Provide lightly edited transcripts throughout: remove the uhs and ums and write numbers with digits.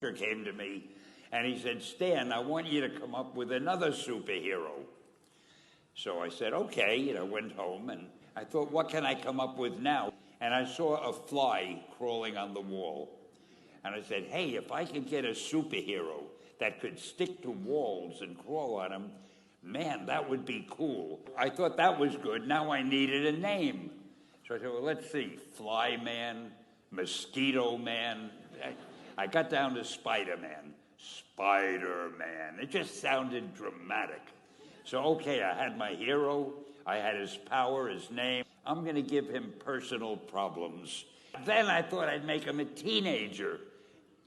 came to me and he said, "Stan, I want you to come up with another superhero." So I said, okay, and I went home and I thought, what can I come up with now? And I saw a fly crawling on the wall. And I said, hey, if I could get a superhero that could stick to walls and crawl on them, man, that would be cool. I thought that was good. Now I needed a name. So I said, well, let's see, Fly Man, Mosquito Man. I got down to Spider-Man. Spider-Man. It just sounded dramatic. So, okay, I had my hero. I had his power, his name. I'm going to give him personal problems. Then I thought I'd make him a teenager,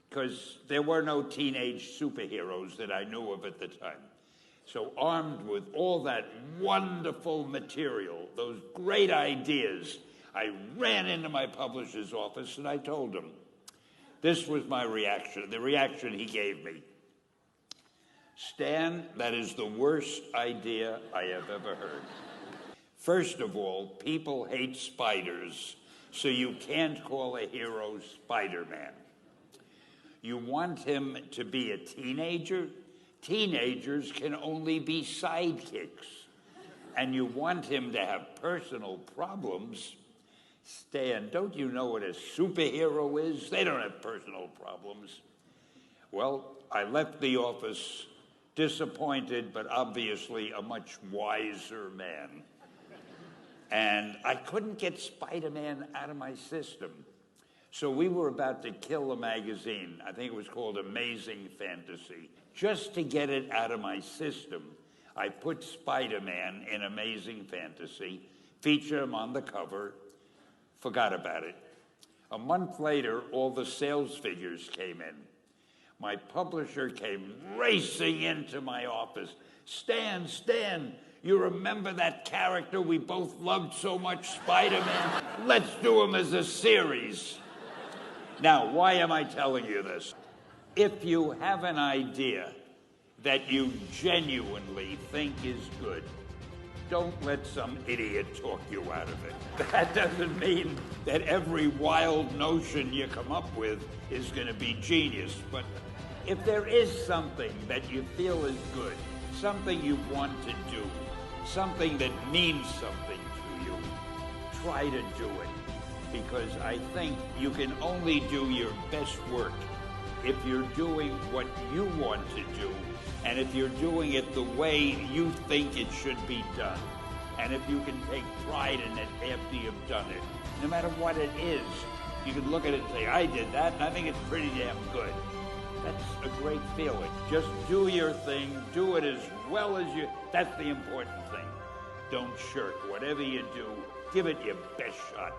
because there were no teenage superheroes that I knew of at the time. So armed with all that wonderful material, those great ideas, I ran into my publisher's office and I told him. This was my reaction, the reaction he gave me. Stan, that is the worst idea I have ever heard. First of all, people hate spiders, so you can't call a hero Spider-Man. You want him to be a teenager? Teenagers can only be sidekicks. And you want him to have personal problems? Stan, don't you know what a superhero is? They don't have personal problems. Well, I left the office disappointed, but obviously a much wiser man. And I couldn't get Spider-Man out of my system. So we were about to kill a magazine. I think it was called Amazing Fantasy. Just to get it out of my system, I put Spider-Man in Amazing Fantasy, featured him on the cover, forgot about it. A month later, all the sales figures came in. My publisher came racing into my office. Stan, you remember that character we both loved so much, Spider-Man? Let's do him as a series. Now, why am I telling you this? If you have an idea that you genuinely think is good, don't let some idiot talk you out of it. That doesn't mean that every wild notion you come up with is going to be genius, but if there is something that you feel is good, something you want to do, something that means something to you, try to do it. Because I think you can only do your best work if you're doing what you want to do, and if you're doing it the way you think it should be done, and if you can take pride in it after you've done it. No matter what it is, you can look at it and say, I did that, and I think it's pretty damn good. That's a great feeling. Just do your thing, do it as well as you, that's the important thing. Don't shirk. Whatever you do, give it your best shot.